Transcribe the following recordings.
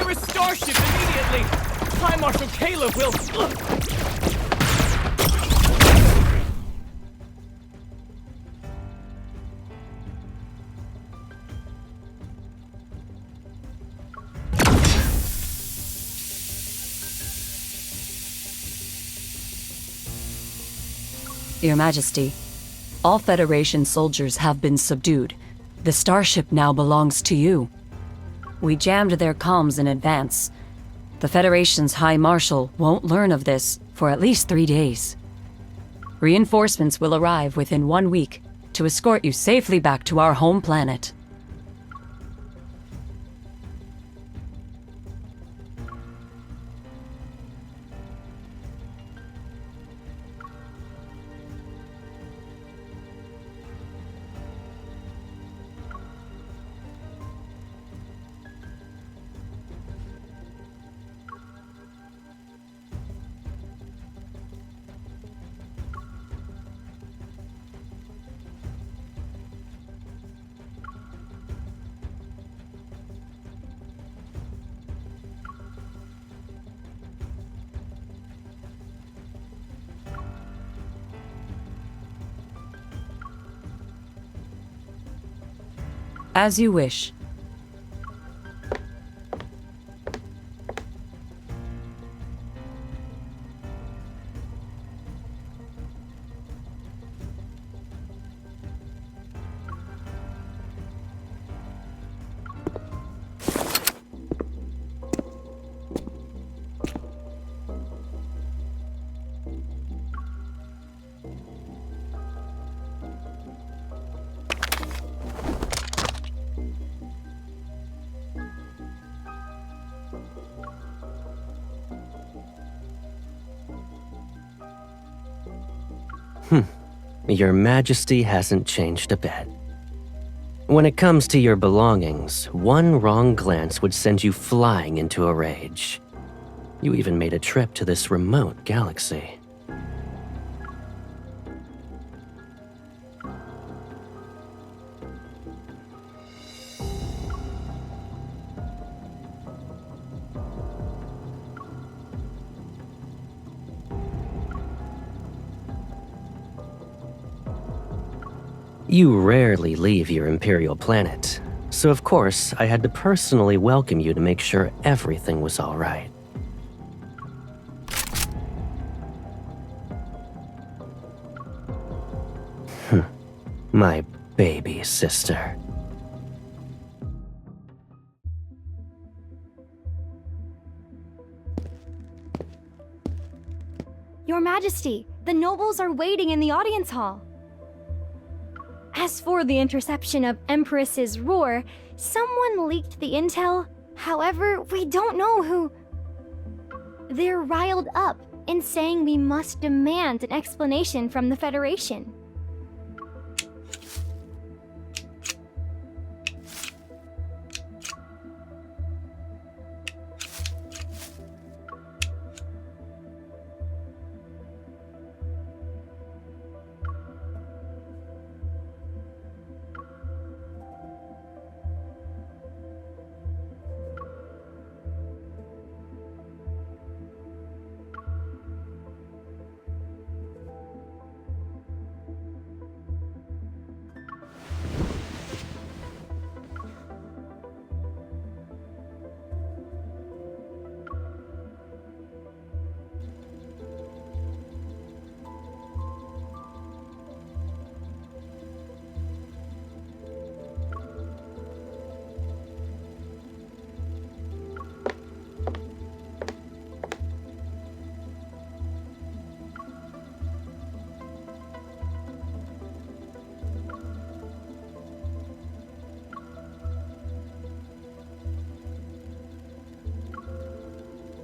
Secure a starship immediately! High Marshal Caleb will... Your Majesty, all Federation soldiers have been subdued. The starship now belongs to you. We jammed their comms in advance. The Federation's High Marshal won't learn of this for at least 3 days. Reinforcements will arrive within 1 week to escort you safely back to our home planet. As you wish. Your Majesty hasn't changed a bit. When it comes to your belongings, one wrong glance would send you flying into a rage. You even made a trip to this remote galaxy. You rarely leave your Imperial planet, so of course I had to personally welcome you to make sure everything was all right. My baby sister. Your Majesty, the nobles are waiting in the audience hall. As for the interception of Empress's roar, someone leaked the intel. However, we don't know who. They're riled up in saying we must demand an explanation from the Federation.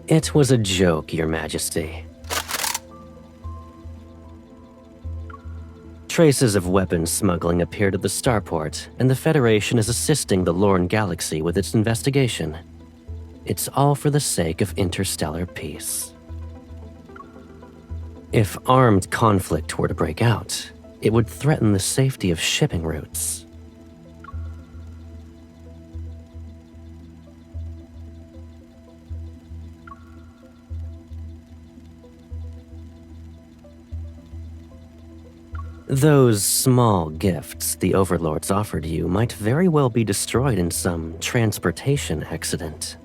It was a joke, Your Majesty. Traces of weapons smuggling appeared at the starport, and the Federation is assisting the Lorne Galaxy with its investigation. It's all for the sake of interstellar peace. If armed conflict were to break out, it would threaten the safety of shipping routes. Those small gifts the overlords offered you might very well be destroyed in some transportation accident.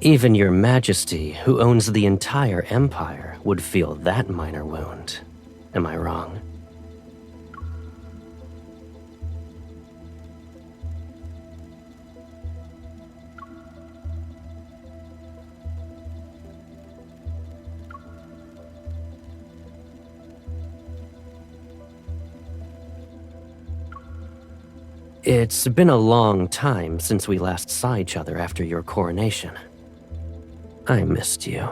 Even your majesty, who owns the entire empire, would feel that minor wound. Am I wrong? It's been a long time since we last saw each other after your coronation. I missed you.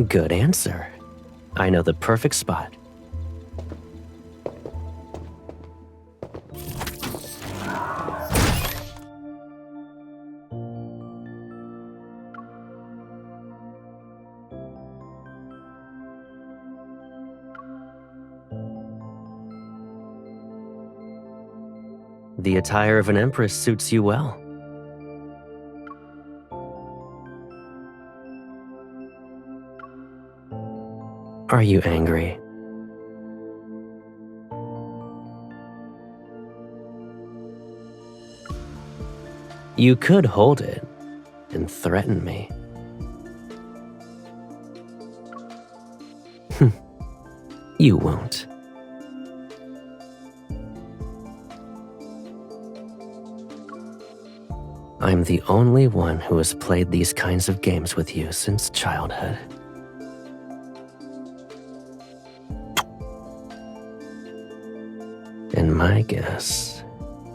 Good answer. I know the perfect spot. The attire of an empress suits you well. Are you angry? You could hold it and threaten me. You won't. I'm the only one who has played these kinds of games with you since childhood. And my guess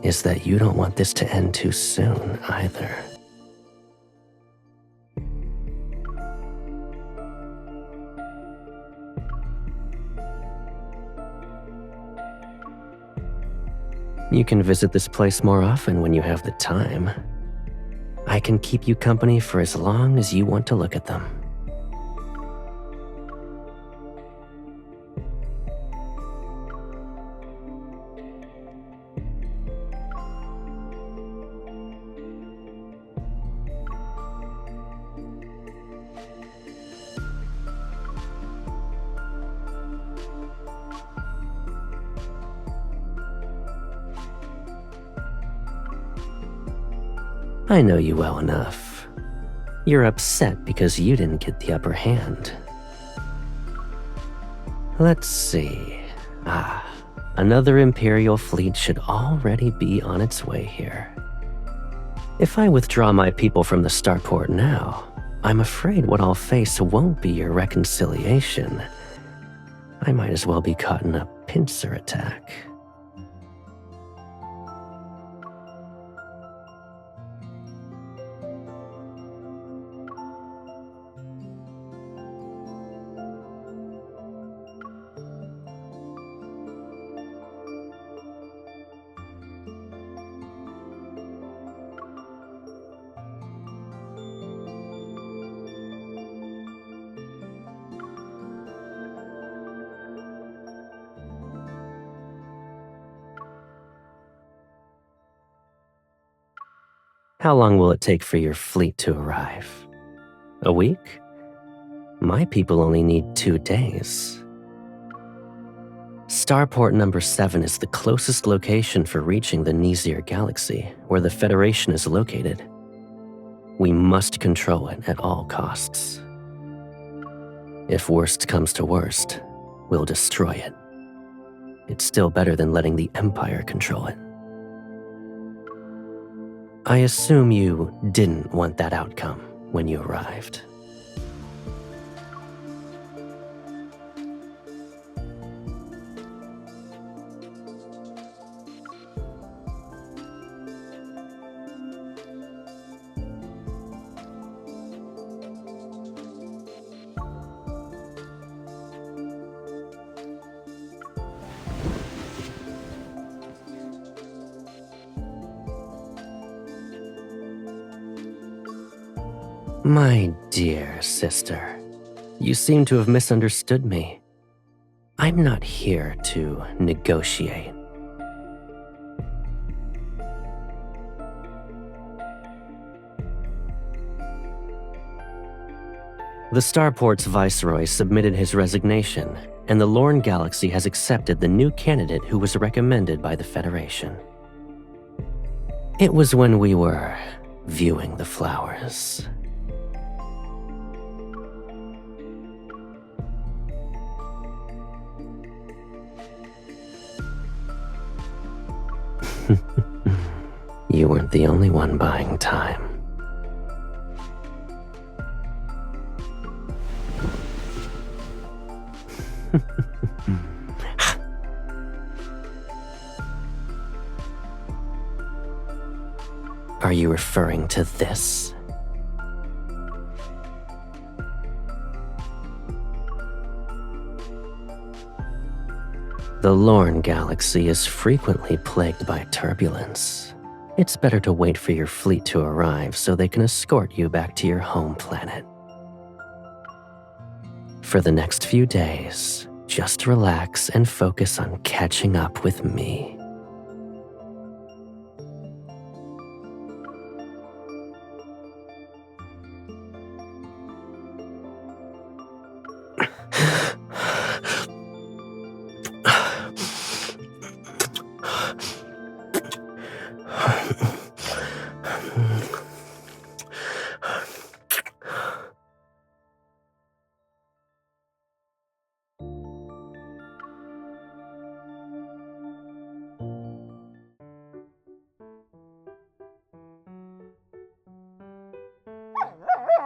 is that you don't want this to end too soon either. You can visit this place more often when you have the time. I can keep you company for as long as you want to look at them. I know you well enough. You're upset because you didn't get the upper hand. Let's see. Another Imperial fleet should already be on its way here. If I withdraw my people from the starport now, I'm afraid what I'll face won't be your reconciliation. I might as well be caught in a pincer attack. How long will it take for your fleet to arrive? A week? My people only need 2 days. Starport number 7 is the closest location for reaching the Nizir galaxy, where the Federation is located. We must control it at all costs. If worst comes to worst, we'll destroy it. It's still better than letting the Empire control it. I assume you didn't want that outcome when you arrived. My dear sister, you seem to have misunderstood me. I'm not here to negotiate. The Starport's viceroy submitted his resignation, and the Lorne Galaxy has accepted the new candidate who was recommended by the Federation. It was when we were viewing the flowers. You weren't the only one buying time. Are you referring to this? The Lorne Galaxy is frequently plagued by turbulence. It's better to wait for your fleet to arrive so they can escort you back to your home planet. For the next few days, just relax and focus on catching up with me.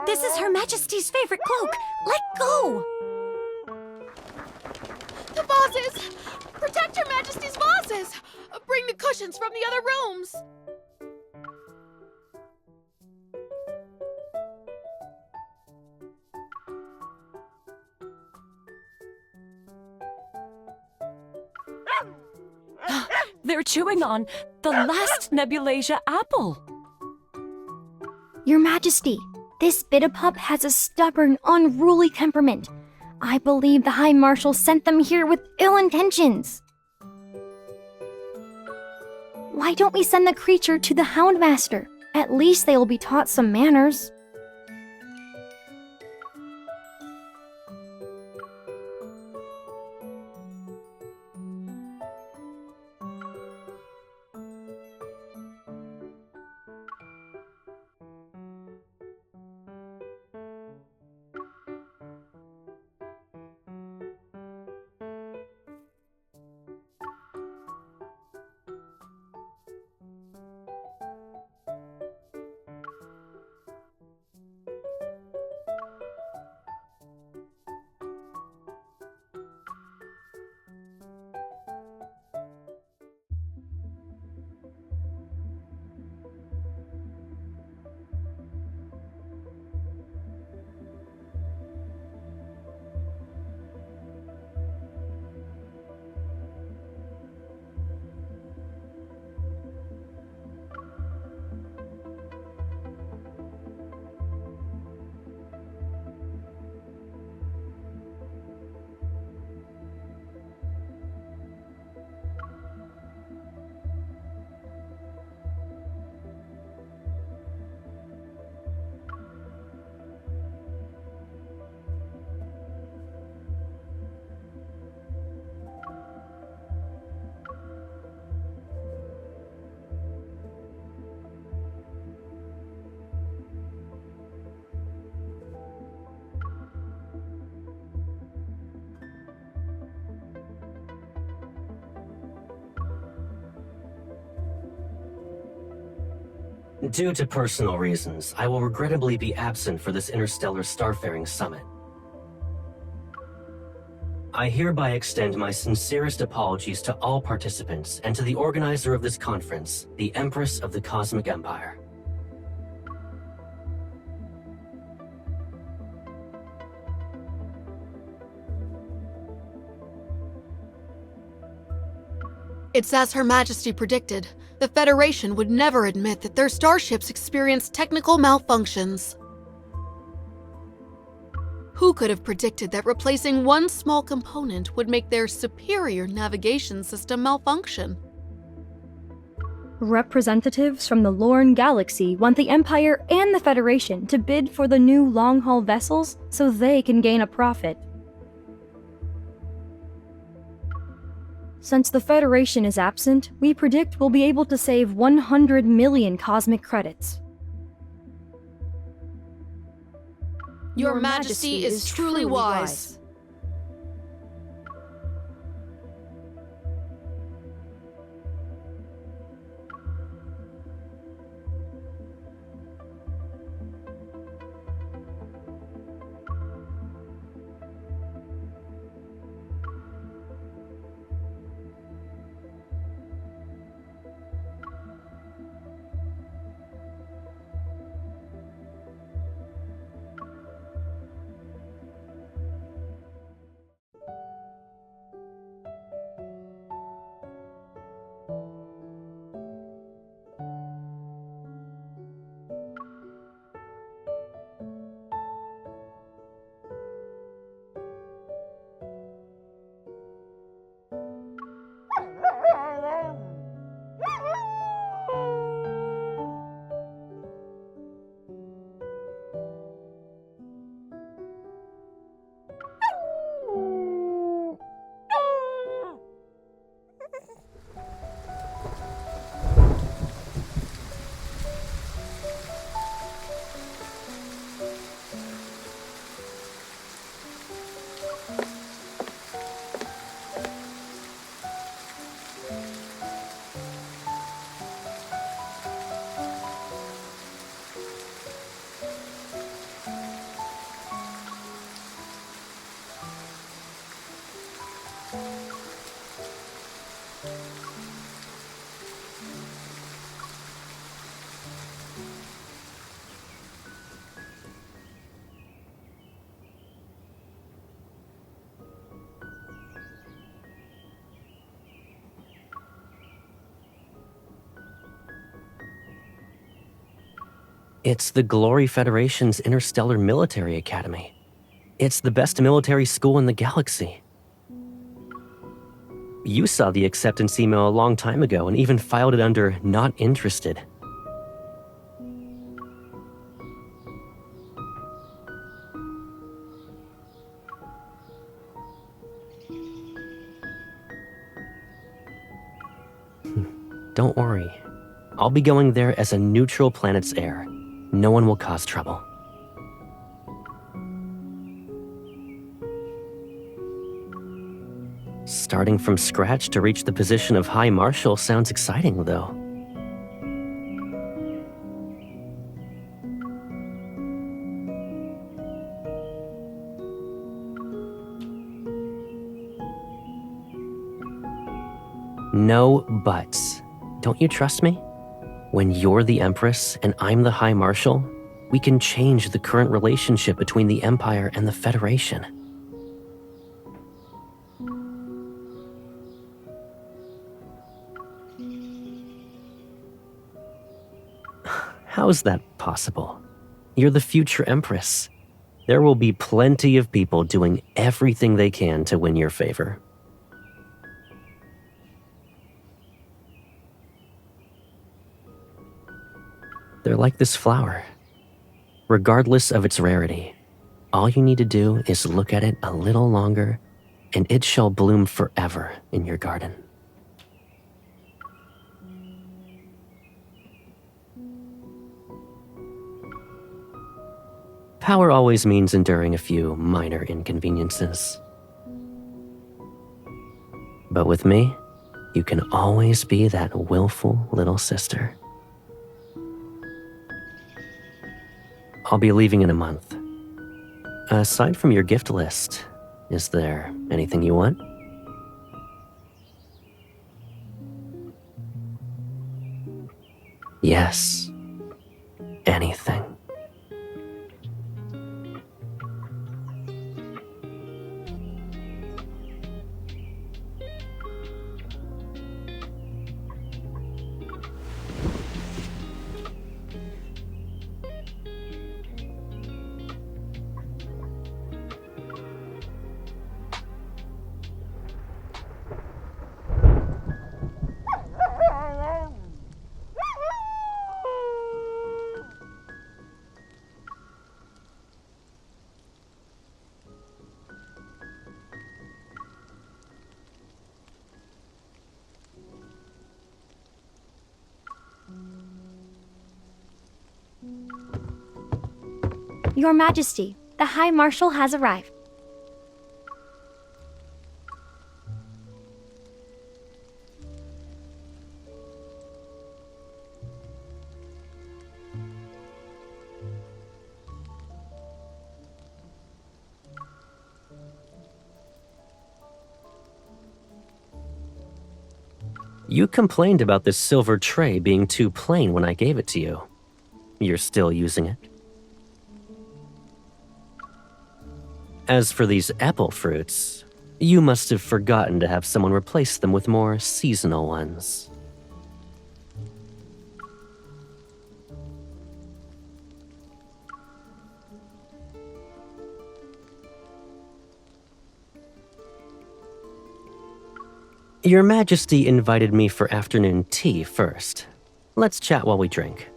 This is Her Majesty's favorite cloak! Let go! The vases! Protect Her Majesty's vases! Bring the cushions from the other rooms! They're chewing on the last Nebulasia apple! Your Majesty, this Bit-a-Pup has a stubborn, unruly temperament. I believe the High Marshal sent them here with ill intentions. Why don't we send the creature to the Houndmaster? At least they will be taught some manners. Due to personal reasons, I will regrettably be absent for this interstellar starfaring summit. I hereby extend my sincerest apologies to all participants and to the organizer of this conference, the Empress of the Cosmic Empire. It's as Her Majesty predicted. The Federation would never admit that their starships experienced technical malfunctions. Who could have predicted that replacing one small component would make their superior navigation system malfunction? Representatives from the Lorne Galaxy want the Empire and the Federation to bid for the new long-haul vessels so they can gain a profit. Since the Federation is absent, we predict we'll be able to save 100 million cosmic credits. Your Majesty is truly wise. It's the Glory Federation's Interstellar Military Academy. It's the best military school in the galaxy. You saw the acceptance email a long time ago and even filed it under not interested. Don't worry. I'll be going there as a neutral planet's heir. No one will cause trouble. Starting from scratch to reach the position of High Marshal sounds exciting, though. No buts. Don't you trust me? When you're the Empress and I'm the High Marshal, we can change the current relationship between the Empire and the Federation. How's that possible? You're the future Empress. There will be plenty of people doing everything they can to win your favor. They're like this flower. Regardless of its rarity, all you need to do is look at it a little longer, and it shall bloom forever in your garden. Power always means enduring a few minor inconveniences. But with me, you can always be that willful little sister. I'll be leaving in a month. Aside from your gift list, is there anything you want? Yes, anything. Your Majesty, the High Marshal has arrived. You complained about this silver tray being too plain when I gave it to you. You're still using it? As for these apple fruits, you must have forgotten to have someone replace them with more seasonal ones. Your Majesty invited me for afternoon tea first. Let's chat while we drink.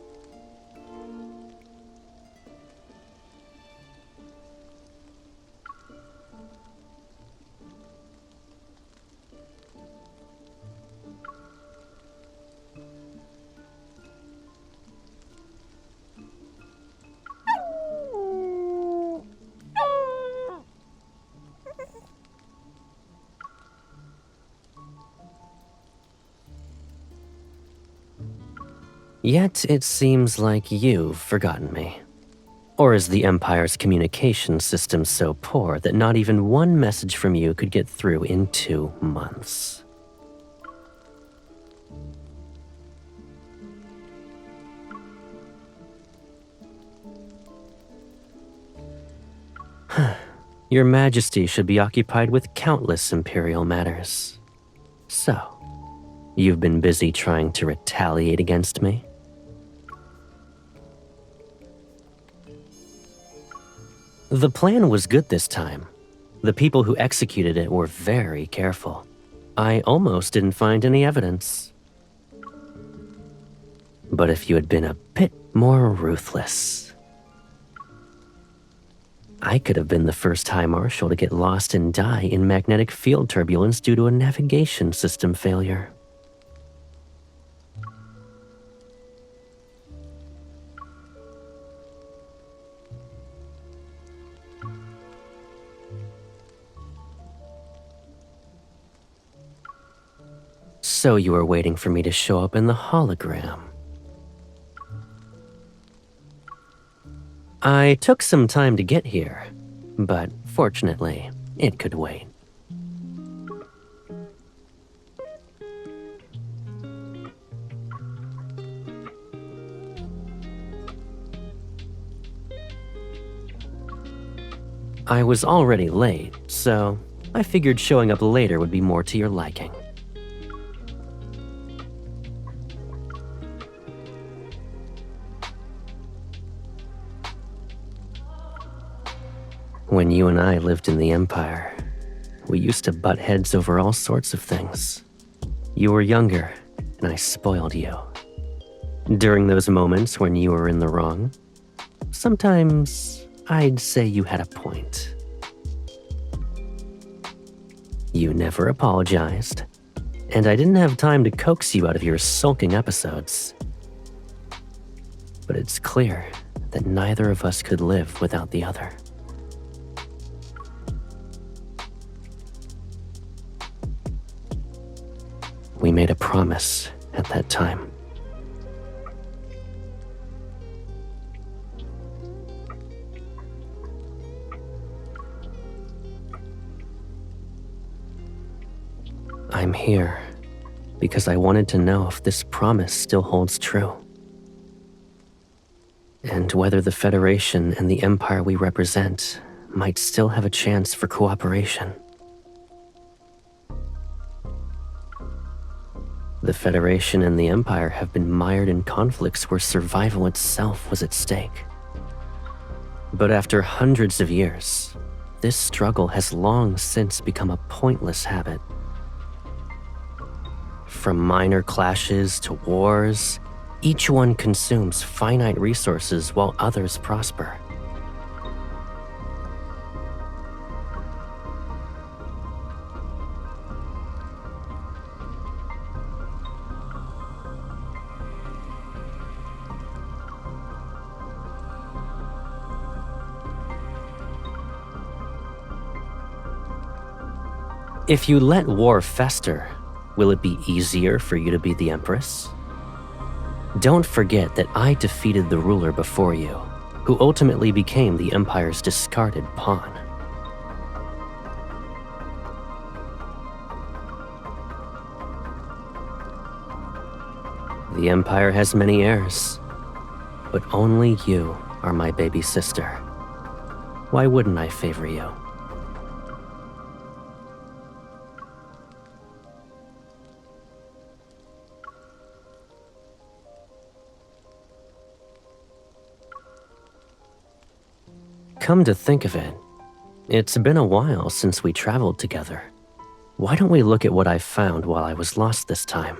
Yet it seems like you've forgotten me. Or is the Empire's communication system so poor that not even one message from you could get through in 2 months? Your Majesty should be occupied with countless Imperial matters. So, you've been busy trying to retaliate against me? The plan was good this time. The people who executed it were very careful. I almost didn't find any evidence. But if you had been a bit more ruthless, I could have been the first High Marshal to get lost and die in magnetic field turbulence due to a navigation system failure. So you were waiting for me to show up in the hologram. I took some time to get here, but fortunately, it could wait. I was already late, so I figured showing up later would be more to your liking. When you and I lived in the Empire, we used to butt heads over all sorts of things. You were younger, and I spoiled you. During those moments when you were in the wrong, sometimes I'd say you had a point. You never apologized, and I didn't have time to coax you out of your sulking episodes. But it's clear that neither of us could live without the other. We made a promise at that time. I'm here because I wanted to know if this promise still holds true. And whether the Federation and the Empire we represent might still have a chance for cooperation. The Federation and the Empire have been mired in conflicts where survival itself was at stake. But after hundreds of years, this struggle has long since become a pointless habit. From minor clashes to wars, each one consumes finite resources while others prosper. If you let war fester, will it be easier for you to be the Empress? Don't forget that I defeated the ruler before you, who ultimately became the Empire's discarded pawn. The Empire has many heirs, but only you are my baby sister. Why wouldn't I favor you? Come to think of it, it's been a while since we traveled together. Why don't we look at what I found while I was lost this time?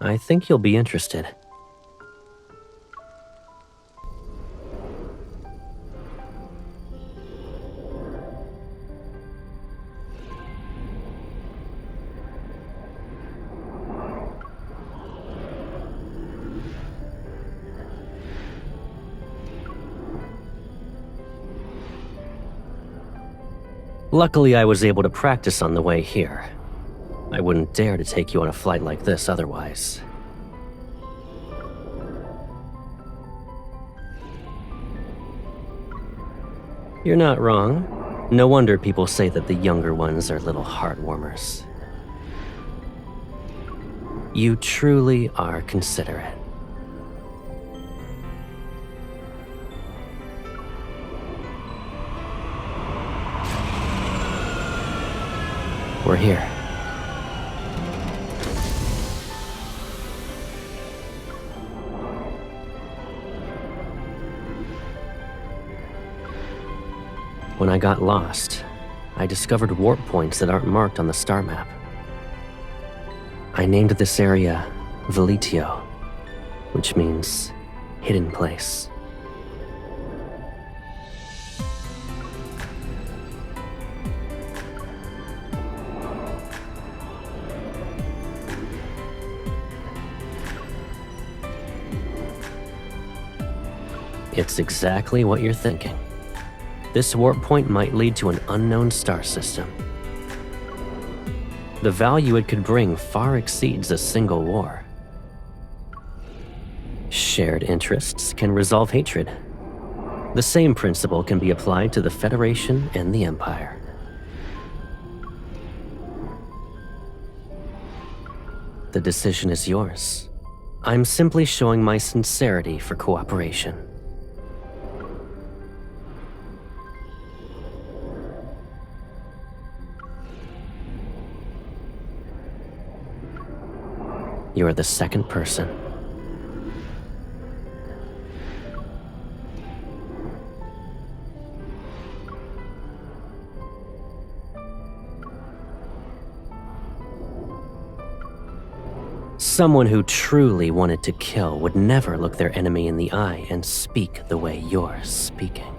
I think you'll be interested. Luckily, I was able to practice on the way here. I wouldn't dare to take you on a flight like this otherwise. You're not wrong. No wonder people say that the younger ones are little heartwarmers. You truly are considerate. We're here. When I got lost, I discovered warp points that aren't marked on the star map. I named this area Veletio, which means hidden place. It's exactly what you're thinking. This warp point might lead to an unknown star system. The value it could bring far exceeds a single war. Shared interests can resolve hatred. The same principle can be applied to the Federation and the Empire. The decision is yours. I'm simply showing my sincerity for cooperation. You are the second person. Someone who truly wanted to kill would never look their enemy in the eye and speak the way you're speaking.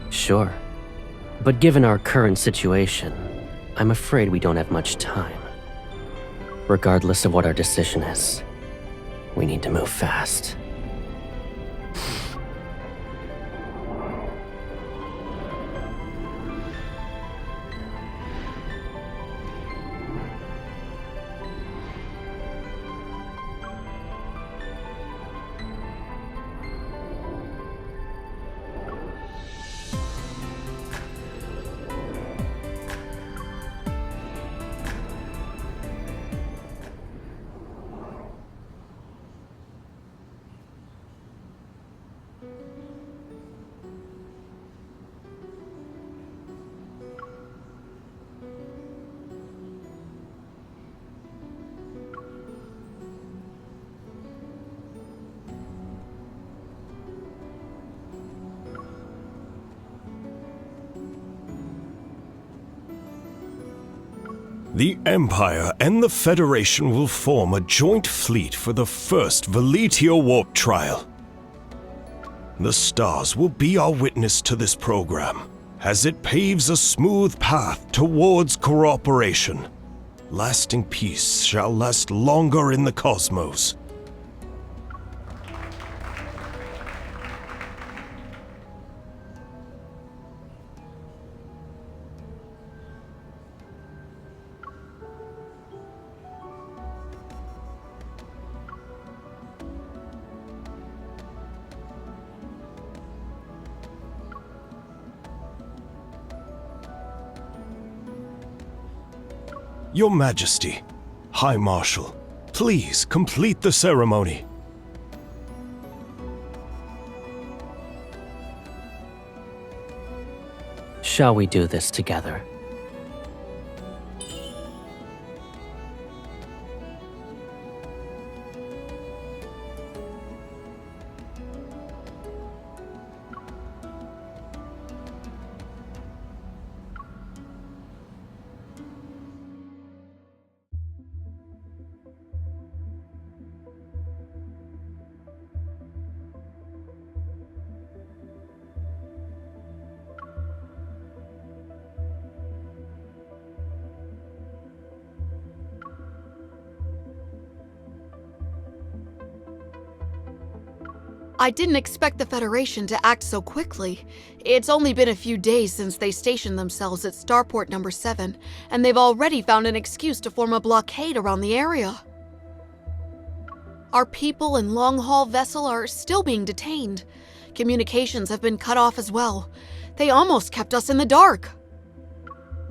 Sure, but given our current situation, I'm afraid we don't have much time. Regardless of what our decision is, we need to move fast. The Empire and the Federation will form a joint fleet for the first Veletio warp trial. The stars will be our witness to this program, as it paves a smooth path towards cooperation. lasting peace shall last longer in the cosmos. Your Majesty, High Marshal, please complete the ceremony. Shall we do this together? I didn't expect the Federation to act so quickly. It's only been a few days since they stationed themselves at Starport number 7, and they've already found an excuse to form a blockade around the area. Our people and long-haul vessel are still being detained. Communications have been cut off as well. They almost kept us in the dark.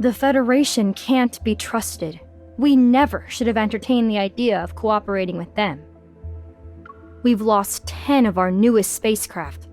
The Federation can't be trusted. We never should have entertained the idea of cooperating with them. We've lost 10 of our newest spacecraft.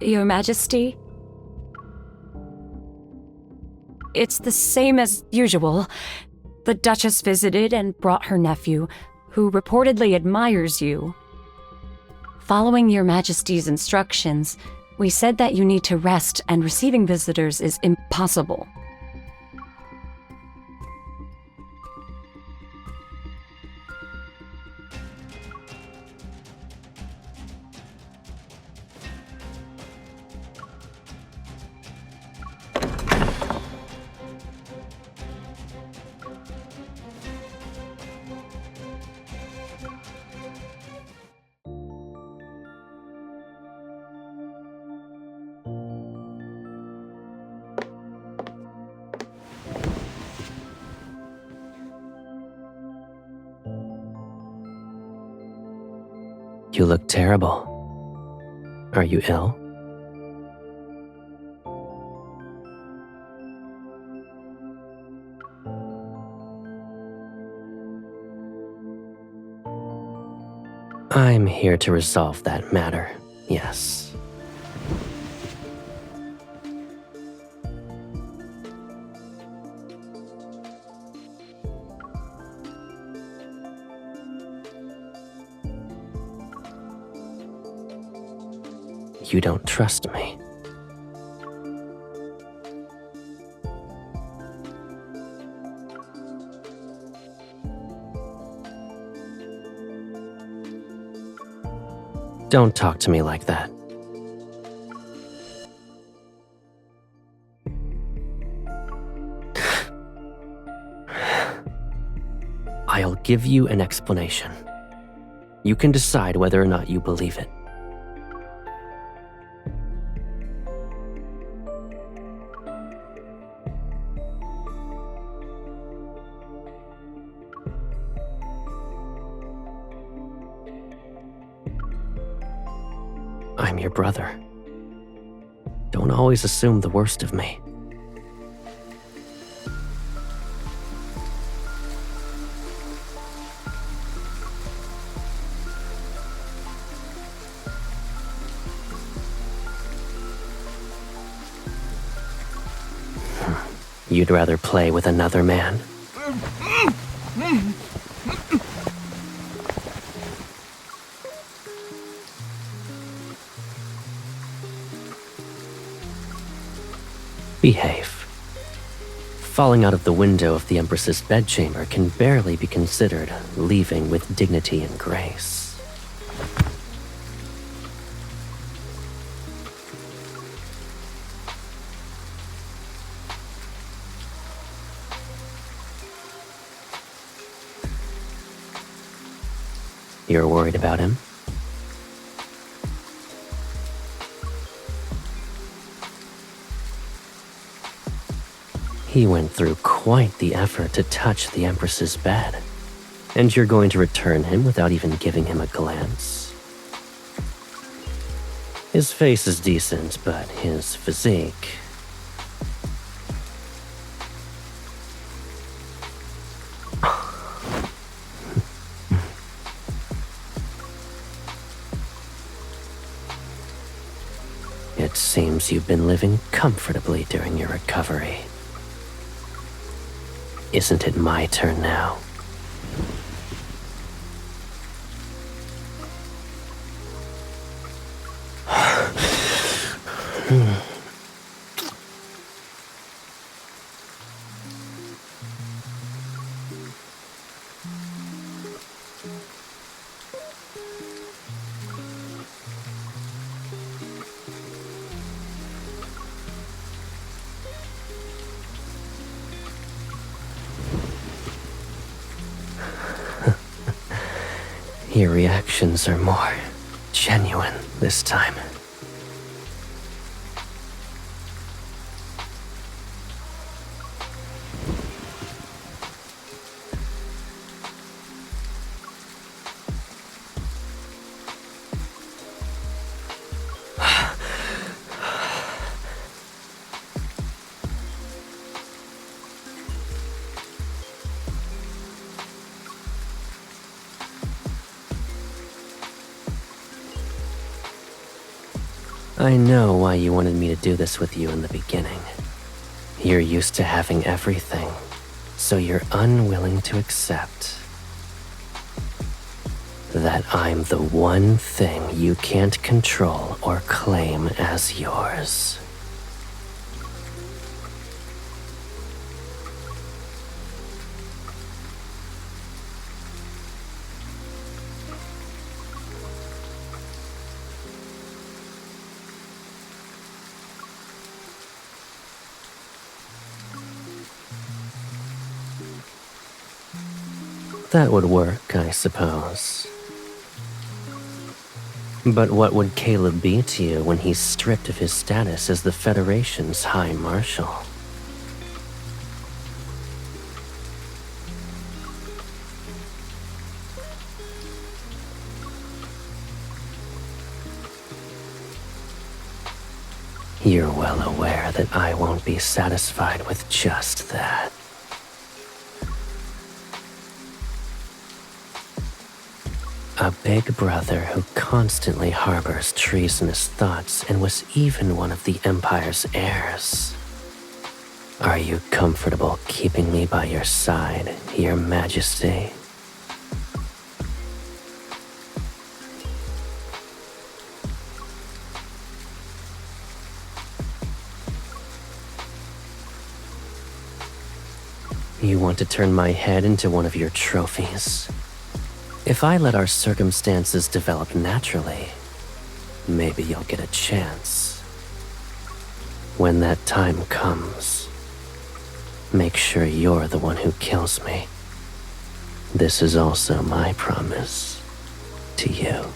Your Majesty? It's the same as usual. The Duchess visited and brought her nephew, who reportedly admires you. Following Your Majesty's instructions, we said that you need to rest and receiving visitors is impossible. You look terrible. Are you ill? I'm here to resolve that matter, yes. You don't trust me. Don't talk to me like that. I'll give you an explanation. You can decide whether or not you believe it. I'm your brother. Don't always assume the worst of me. You'd rather play with another man? Behave. Falling out of the window of the Empress's bedchamber can barely be considered leaving with dignity and grace. You're worried about him? He went through quite the effort to touch the Empress's bed. And you're going to return him without even giving him a glance? His face is decent, but his physique... It seems you've been living comfortably during your recovery. Isn't it my turn now? Your reactions are more genuine this time. I know why you wanted me to do this with you in the beginning. You're used to having everything, so you're unwilling to accept that I'm the one thing you can't control or claim as yours. That would work, I suppose. But what would Caleb be to you when he's stripped of his status as the Federation's High Marshal? You're well aware that I won't be satisfied with just that. A big brother who constantly harbors treasonous thoughts and was even one of the Empire's heirs. Are you comfortable keeping me by your side, Your Majesty? You want to turn my head into one of your trophies? If I let our circumstances develop naturally, maybe you'll get a chance. When that time comes, make sure you're the one who kills me. This is also my promise to you.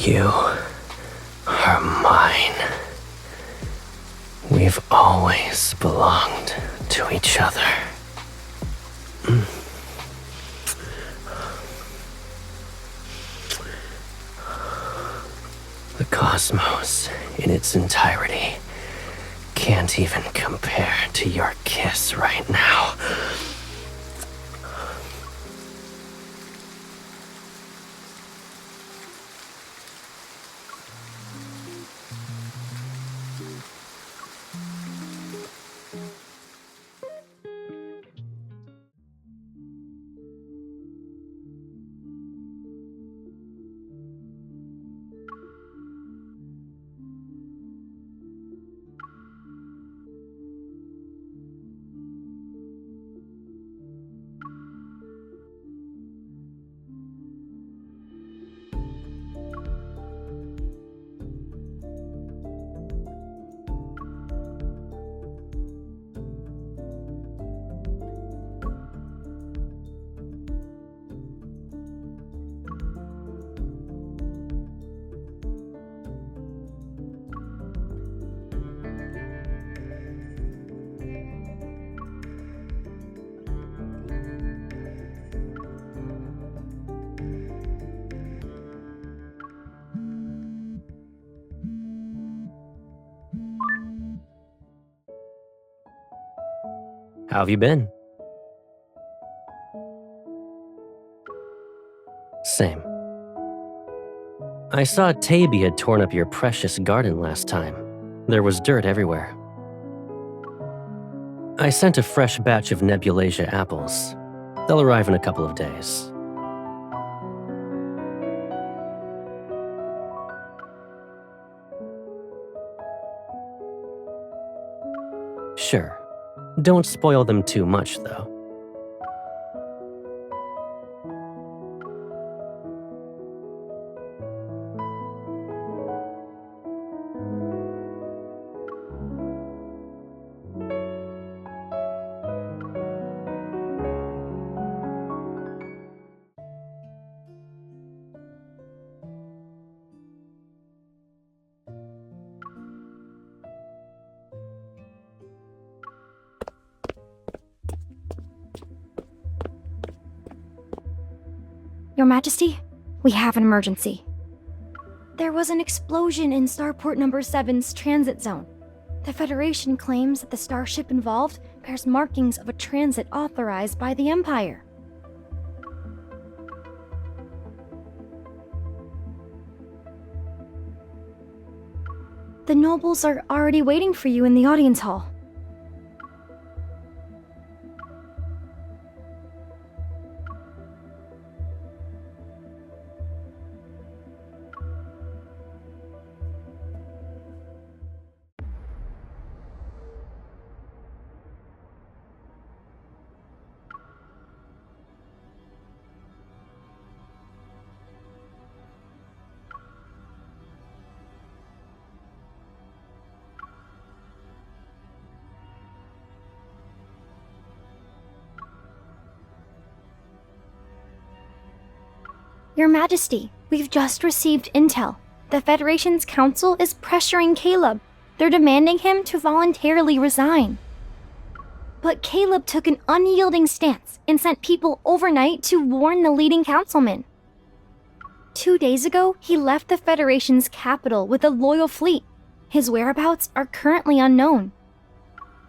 You are mine. We've always belonged to each other. The cosmos in its entirety can't even compare to your kiss right now. How have you been? Same. I saw Taby had torn up your precious garden last time. There was dirt everywhere. I sent a fresh batch of Nebulasia apples. They'll arrive in a couple of days. Sure. Don't spoil them too much, though. Your Majesty, we have an emergency. There was an explosion in Starport Number 7's transit zone. The Federation claims that the starship involved bears markings of a transit authorized by the Empire. The nobles are already waiting for you in the audience hall. Your Majesty, we've just received intel. The Federation's council is pressuring Caleb. They're demanding him to voluntarily resign. But Caleb took an unyielding stance and sent people overnight to warn the leading councilman. 2 days ago, he left the Federation's capital with a loyal fleet. His whereabouts are currently unknown.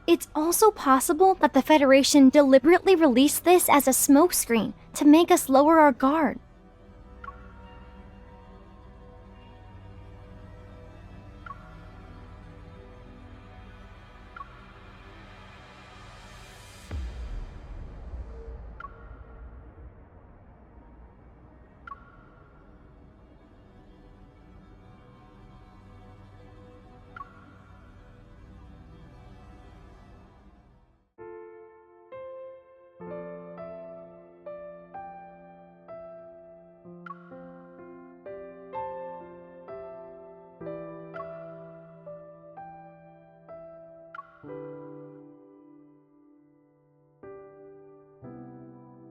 It's also possible that the Federation deliberately released this as a smokescreen to make us lower our guard.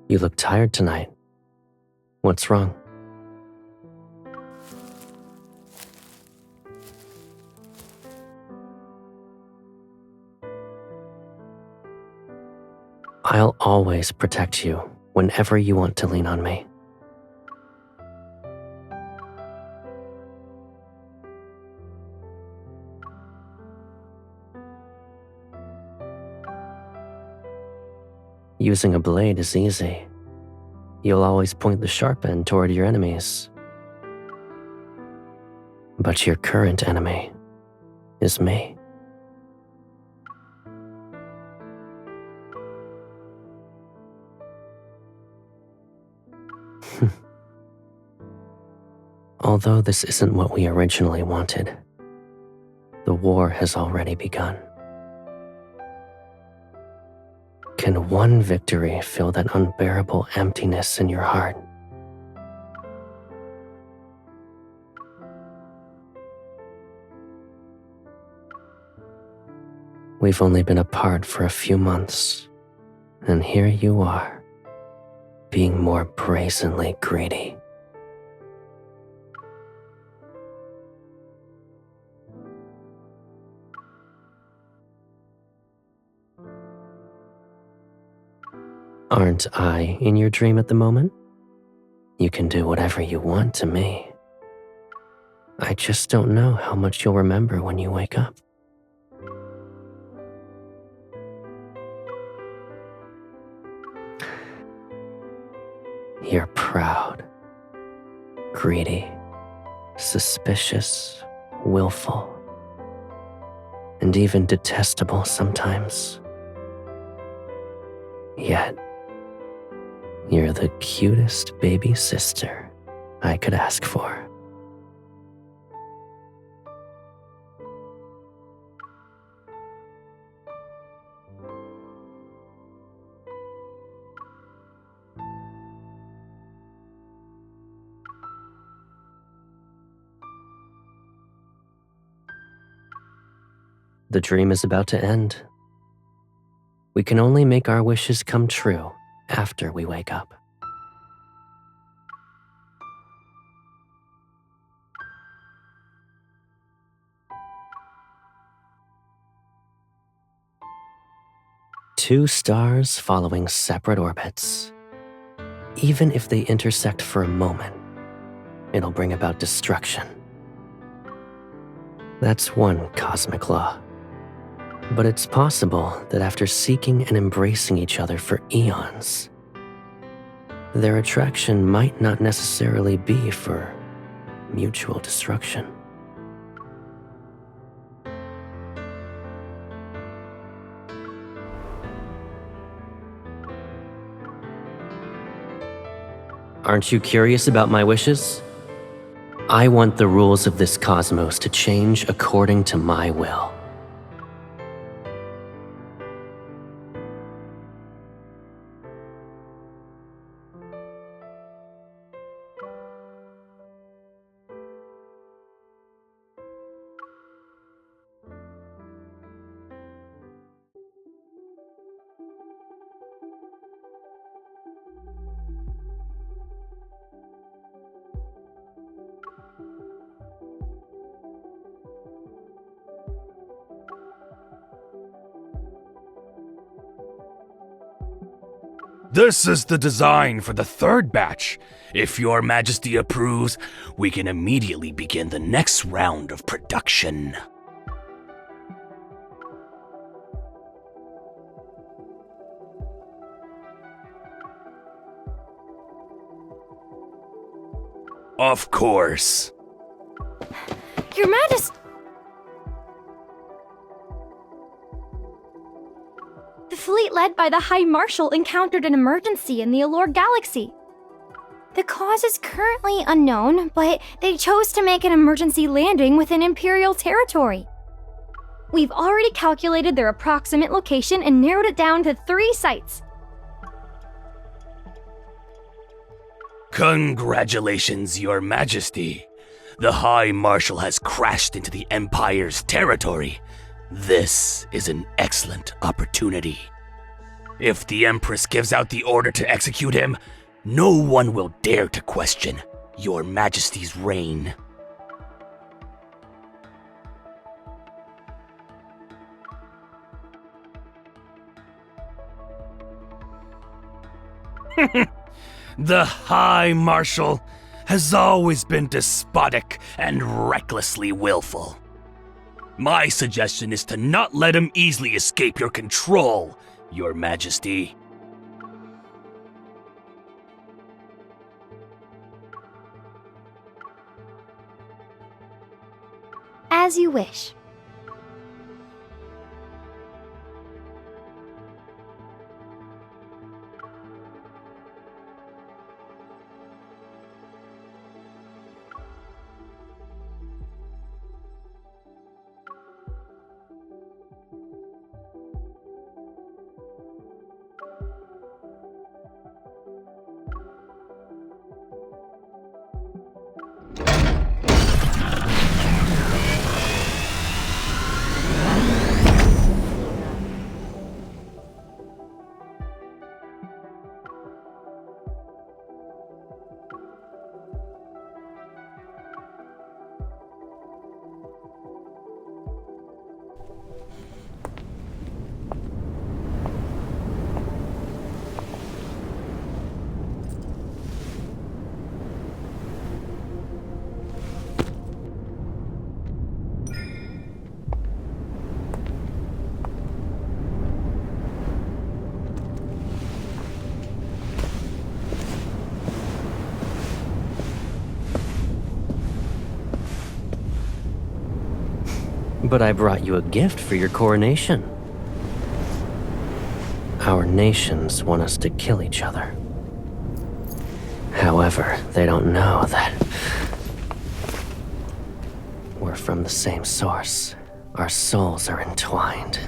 You look tired tonight. What's wrong? I'll always protect you whenever you want to lean on me. Using a blade is easy. You'll always point the sharp end toward your enemies. But your current enemy is me. Although this isn't what we originally wanted, the war has already begun. Can one victory fill that unbearable emptiness in your heart? We've only been apart for a few months, and here you are, being more brazenly greedy. Aren't I in your dream at the moment? You can do whatever you want to me. I just don't know how much you'll remember when you wake up. You're proud, greedy, suspicious, willful, and even detestable sometimes. Yet, you're the cutest baby sister I could ask for. The dream is about to end. We can only make our wishes come true after we wake up. Two stars following separate orbits. Even if they intersect for a moment, it'll bring about destruction. That's one cosmic law. But it's possible that after seeking and embracing each other for eons, their attraction might not necessarily be for mutual destruction. Aren't you curious about my wishes? I want the rules of this cosmos to change according to my will. This is the design for the third batch. If Your Majesty approves, we can immediately begin the next round of production. Of course. Your Majesty! The fleet led by the High Marshal encountered an emergency in the Allure Galaxy. The cause is currently unknown, but they chose to make an emergency landing within Imperial territory. We've already calculated their approximate location and narrowed it down to 3 sites. Congratulations, Your Majesty. The High Marshal has crashed into the Empire's territory. This is an excellent opportunity. If the Empress gives out the order to execute him, no one will dare to question Your Majesty's reign. The High Marshal has always been despotic and recklessly willful. My suggestion is to not let him easily escape your control, Your Majesty. As you wish. But I brought you a gift for your coronation. Our nations want us to kill each other. However, they don't know that we're from the same source. Our souls are entwined.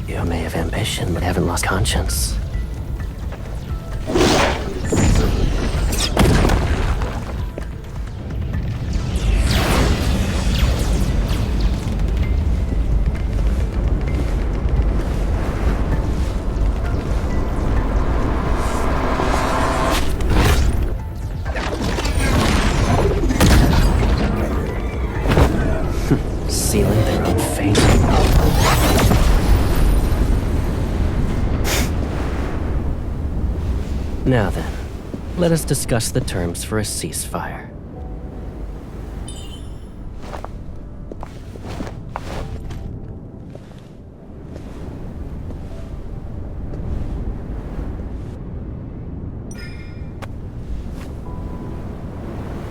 You may have ambition, but haven't lost conscience. Sealing their own fate. Now then, let us discuss the terms for a ceasefire.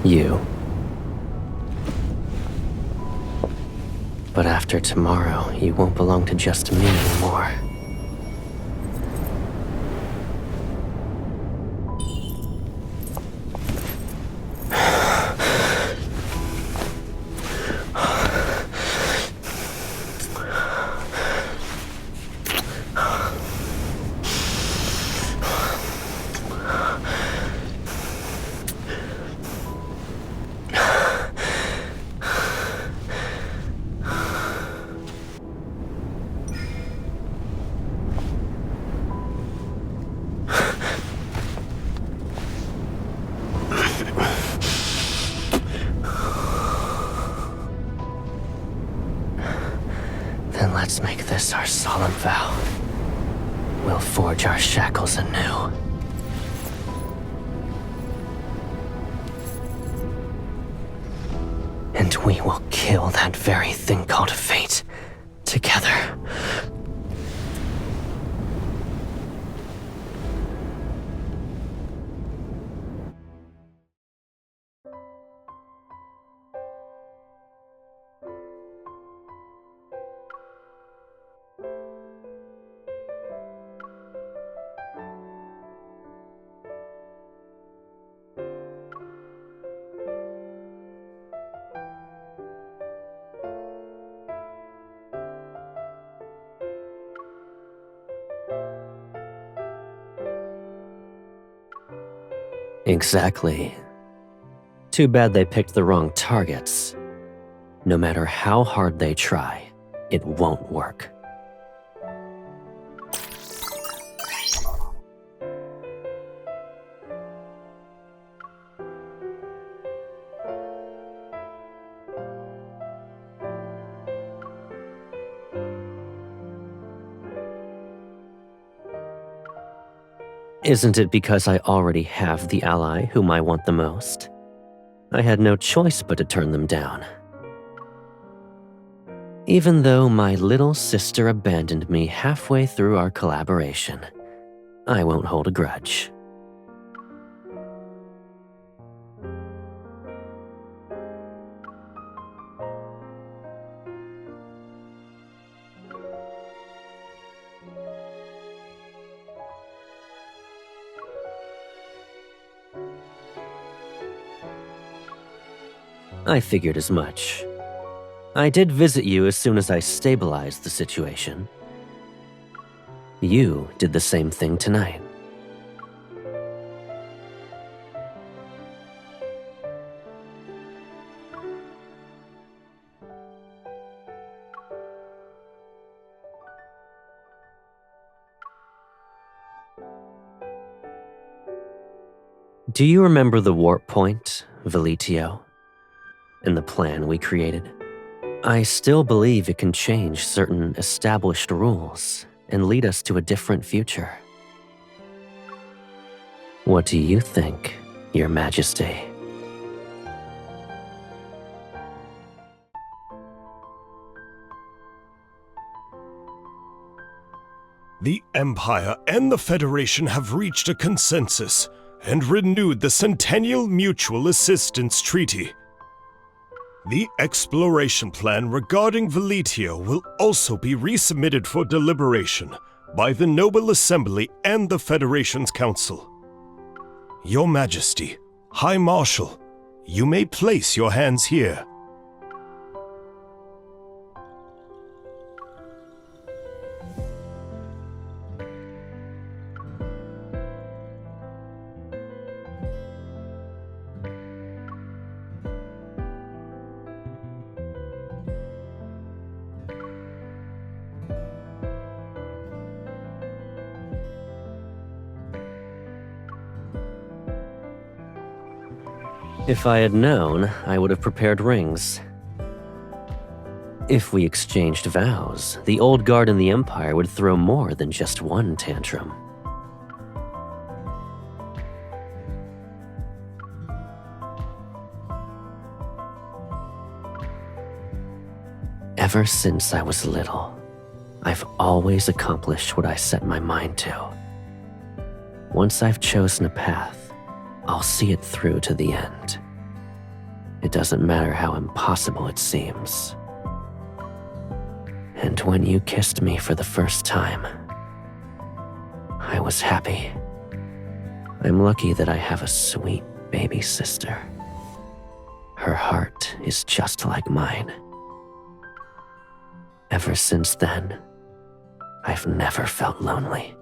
You. But after tomorrow, you won't belong to just me anymore. Then let's make this our solemn vow. We'll forge our shackles anew. And we will kill that very thing called fate together. Exactly. Too bad they picked the wrong targets. No matter how hard they try, it won't work. Isn't it because I already have the ally whom I want the most? I had no choice but to turn them down. Even though my little sister abandoned me halfway through our collaboration, I won't hold a grudge. I figured as much. I did visit you as soon as I stabilized the situation. You did the same thing tonight. Do you remember the warp point, Veletio? And the plan we created? I still believe it can change certain established rules and lead us to a different future. What do you think, Your Majesty? The Empire and the Federation have reached a consensus and renewed the Centennial Mutual Assistance Treaty. The exploration plan regarding Veletio will also be resubmitted for deliberation by the Noble Assembly and the Federation's Council. Your Majesty, High Marshal, you may place your hands here. If I had known, I would have prepared rings. If we exchanged vows, the old guard in the Empire would throw more than just one tantrum. Ever since I was little, I've always accomplished what I set my mind to. Once I've chosen a path, I'll see it through to the end. It doesn't matter how impossible it seems. And when you kissed me for the first time, I was happy. I'm lucky that I have a sweet baby sister. Her heart is just like mine. Ever since then, I've never felt lonely.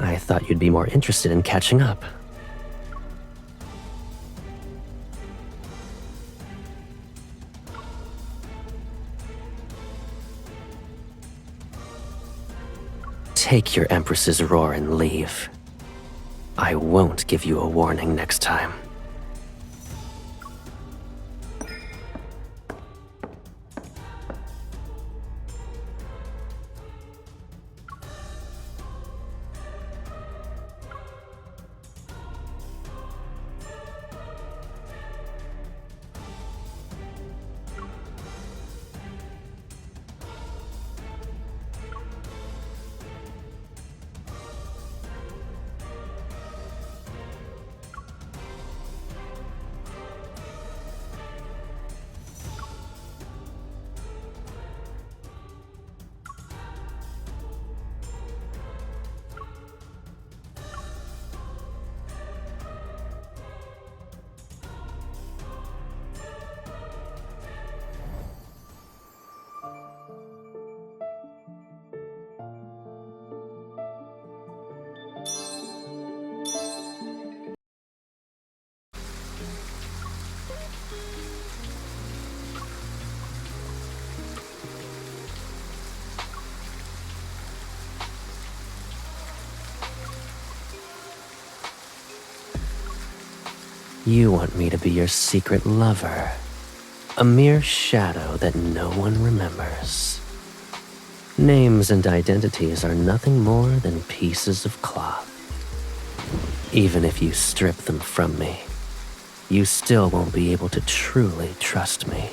I thought you'd be more interested in catching up. Take your Empress's roar and leave. I won't give you a warning next time. You want me to be your secret lover, a mere shadow that no one remembers. Names and identities are nothing more than pieces of cloth. Even if you strip them from me, you still won't be able to truly trust me.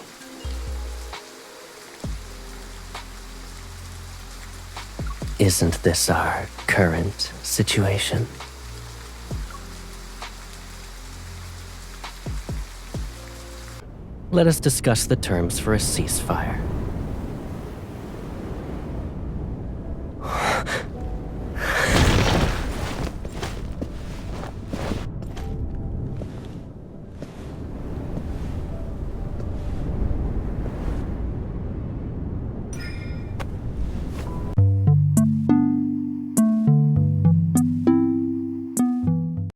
Isn't this our current situation? Let us discuss the terms for a ceasefire.